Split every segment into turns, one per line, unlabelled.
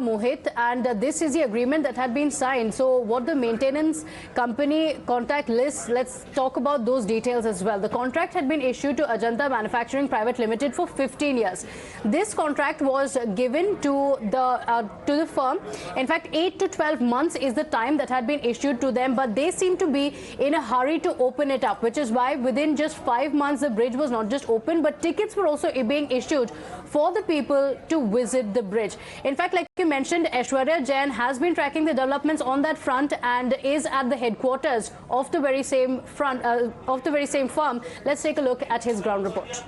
Mohit, and this is the agreement that had been signed. So what the maintenance company contact lists, let's talk about those details as well. The contract had been issued to Ajanta Manufacturing Private Limited for 15 years. This contract was given to the firm. In fact, 8 to 12 months is the time that had been issued to them, but they seem to be in a hurry to open it up, which is why within just 5 months the bridge was not just open, but tickets were also being issued for the people to visit the bridge. In fact, like you mentioned, Aishwarya Jain has been tracking the developments on that front and is at the headquarters of the very same firm. Let's take a look at his ground report.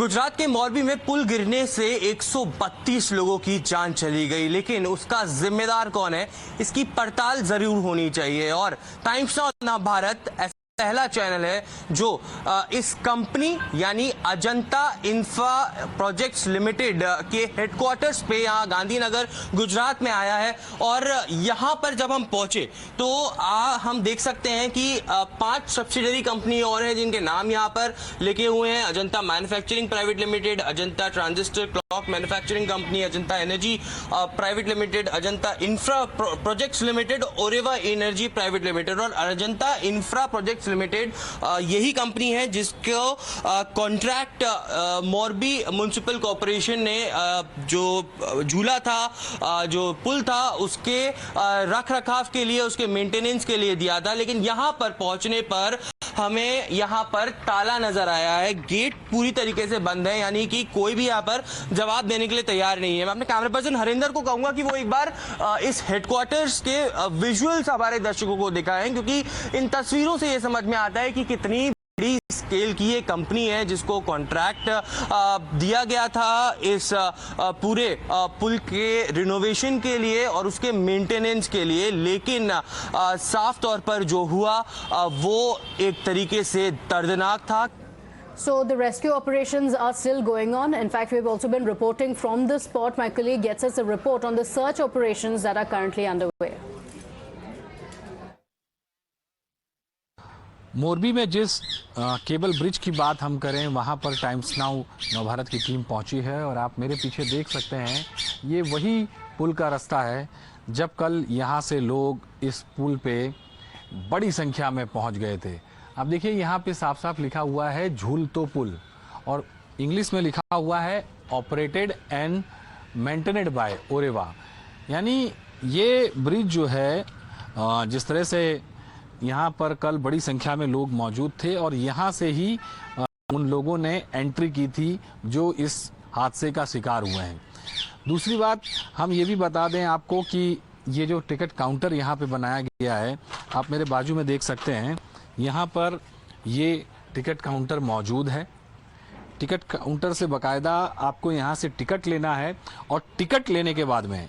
Gujarat के मोरबी में पुल गिरने से 132 लोगों की जान चली गई, लेकिन उसका जिम्मेदार कौन है, इसकी पड़ताल जरूर होनी चाहिए। और टाइम्स नाउ भारत पहला चैनल है जो इस कंपनी यानी अजंता इंफ्रा प्रोजेक्ट्स लिमिटेड के हेडक्वार्टर्स पे यहाँ गांधीनगर गुजरात में आया है। और यहाँ पर जब हम पहुंचे तो हम देख सकते हैं कि 5 सब्सिडरी कंपनी और हैं जिनके नाम यहाँ पर लिखे हुए हैं। Ajanta manufacturing private limited, Ajanta transistor clock manufacturing company, Ajanta energy private limited, Ajanta infra projects limited, Oreva energy private limited और अजंता इंफ्रा प्रोजेक्ट्स लिमिटेड यही कंपनी है जिसको कॉन्ट्रैक्ट मोरबी म्युनिसिपल कॉर्पोरेशन ने जो झूला था, जो पुल था, उसके रख रखाव के लिए, उसके मेंटेनेंस के लिए दिया था। लेकिन यहां पर पहुंचने पर हमें यहां पर ताला नजर आया है, गेट पूरी तरीके से बंद है, यानी कि कोई भी यहां पर जवाब देने के लिए तैयार नहीं है। मैं अपने कैमरा पर्सन हरिंदर को कहूंगा कि वो एक बार इस हेडक्वार्टर्स के विजुअल्स हमारे दर्शकों को दिखाएं, क्योंकि इन तस्वीरों से ये समझ में आता है कि कितनी बड़ी स्केल की ये कंपनी है जिसको कॉन्ट्रैक्ट दिया गया था इस पूरे पुल के रिनोवेशन के लिए और उसके मेंटेनेंस के लिए। लेकिन साफ तौर पर जो हुआ वो एक तरीके से दर्दनाक था।
So the rescue operations are still going on. In fact, we've also been reporting from the spot. My colleague gets us a report on the search operations that are currently underway.
Morbi में जिस cable bridge की बात हम करें, वहाँ पर times now Navbharat की team पहुँची है और आप मेरे पीछे देख सकते हैं, ये वही पुल का रास्ता है जब कल यहाँ से लोग इस पुल पे बड़ी संख्या में पहुँच गए थे। आप देखिए यहाँ पे साफ साफ लिखा हुआ है झूलतो पुल और इंग्लिश में लिखा हुआ है operated and maintained by Oreva. यानी ये ब्रिज जो है, जिस तरह से यहाँ पर कल बड़ी संख्या में लोग मौजूद थे और यहाँ से ही उन लोगों ने एंट्री की थी जो इस हादसे का शिकार हुए हैं। दूसरी बात हम ये भी बता दें आपको कि ये जो टिकट काउंटर यहाँ पे बनाया गया है, आप मेरे बाजू में देख सकते हैं, यहाँ पर ये टिकट काउंटर मौजूद है। टिकट काउंटर से बाकायदा आपको यहाँ से टिकट लेना है और टिकट लेने के बाद में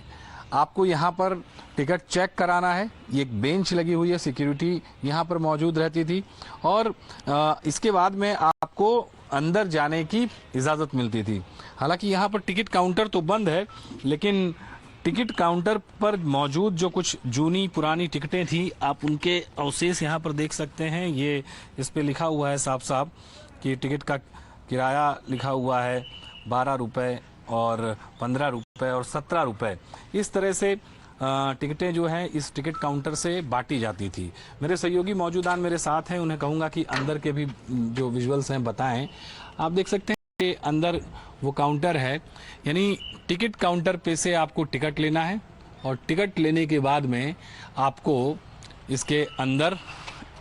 आपको यहाँ पर टिकट चेक कराना है। ये एक बेंच लगी हुई है, सिक्योरिटी यहाँ पर मौजूद रहती थी और इसके बाद में आपको अंदर जाने की इजाज़त मिलती थी। हालांकि यहाँ पर टिकट काउंटर तो बंद है, लेकिन टिकट काउंटर पर मौजूद जो कुछ जूनी पुरानी टिकटें थी, आप उनके अवशेष यहाँ पर देख सकते हैं। ये इस पे लिखा हुआ है साफ साफ कि टिकट का किराया लिखा हुआ है 12 रुपये और 15 रुपये और 17 रुपये। इस तरह से टिकटें जो हैं इस टिकट काउंटर से बांटी जाती थी। मेरे सहयोगी मौजूदान मेरे साथ हैं, उन्हें कहूँगा कि अंदर के भी जो विजुअल्स हैं बताएं। आप देख सकते हैं कि अंदर वो काउंटर है, यानी टिकट काउंटर पे से आपको टिकट लेना है और टिकट लेने के बाद में आपको इसके अंदर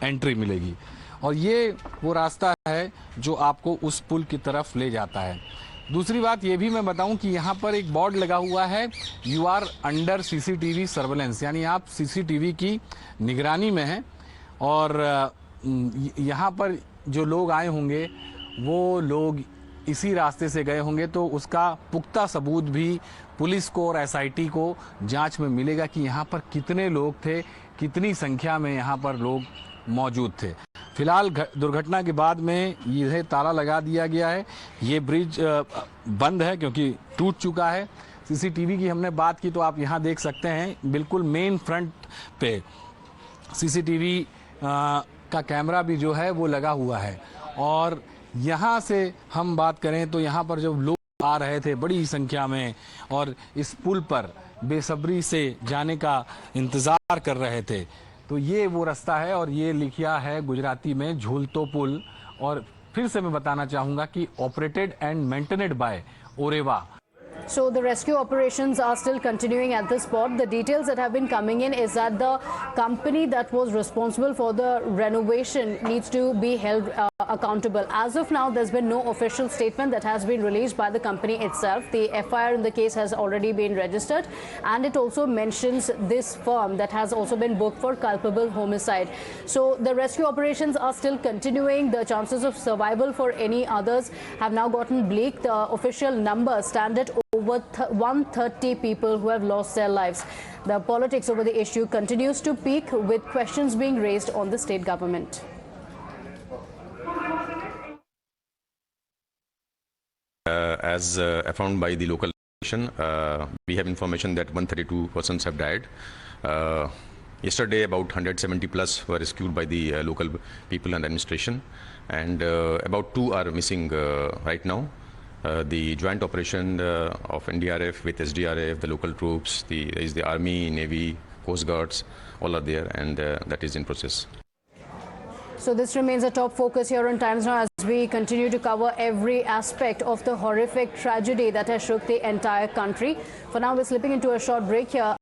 एंट्री मिलेगी और ये वो रास्ता है जो आपको उस पुल की तरफ ले जाता है। दूसरी बात ये भी मैं बताऊं कि यहाँ पर एक बोर्ड लगा हुआ है, you are under CCTV surveillance, यानी आप सीसीटीवी की निगरानी में हैं और यहाँ पर जो लोग आए होंगे वो लोग इसी रास्ते से गए होंगे, तो उसका पुख्ता सबूत भी पुलिस को और एसआईटी को जांच में मिलेगा कि यहाँ पर कितने लोग थे, कितनी संख्या में यहाँ पर लोग मौजूद थे। फिलहाल दुर्घटना के बाद में यह ताला लगा दिया गया है, ये ब्रिज बंद है क्योंकि टूट चुका है। सीसीटीवी की हमने बात की तो आप यहाँ देख सकते हैं, बिल्कुल मेन फ्रंट पे सीसीटीवी का कैमरा भी जो है वो लगा हुआ है। और यहाँ से हम बात करें तो यहाँ पर जब लोग आ रहे थे बड़ी संख्या में और इस पुल पर बेसब्री से जाने का इंतजार कर रहे थे। तो ये वो रास्ता है और ये लिखा है गुजराती में झूलतो पुल। और फिर से मैं बताना चाहूंगा कि operated and maintained by Oreva.
So the rescue operations are still continuing at the spot. The details that have been coming in is that the company that was responsible for the renovation needs to be held accountable. As of now, there's been no official statement that has been released by the company itself. The FIR in the case has already been registered, and it also mentions this firm that has also been booked for culpable homicide. So the rescue operations are still continuing. The chances of survival for any others have now gotten bleak. The official numbers stand at over 130 people who have lost their lives. The politics over the issue continues to peak, with questions being raised on the state government.
As found by the local station, we have information that 132 persons have died. Yesterday, about 170 plus were rescued by the local people and administration, and about 2 are missing right now. The joint operation of NDRF with SDRF, the local troops, there is the Army, Navy, Coast Guards, all are there, and that is in process.
So this remains a top focus here on Times Now as we continue to cover every aspect of the horrific tragedy that has shook the entire country. For now, we're slipping into a short break here.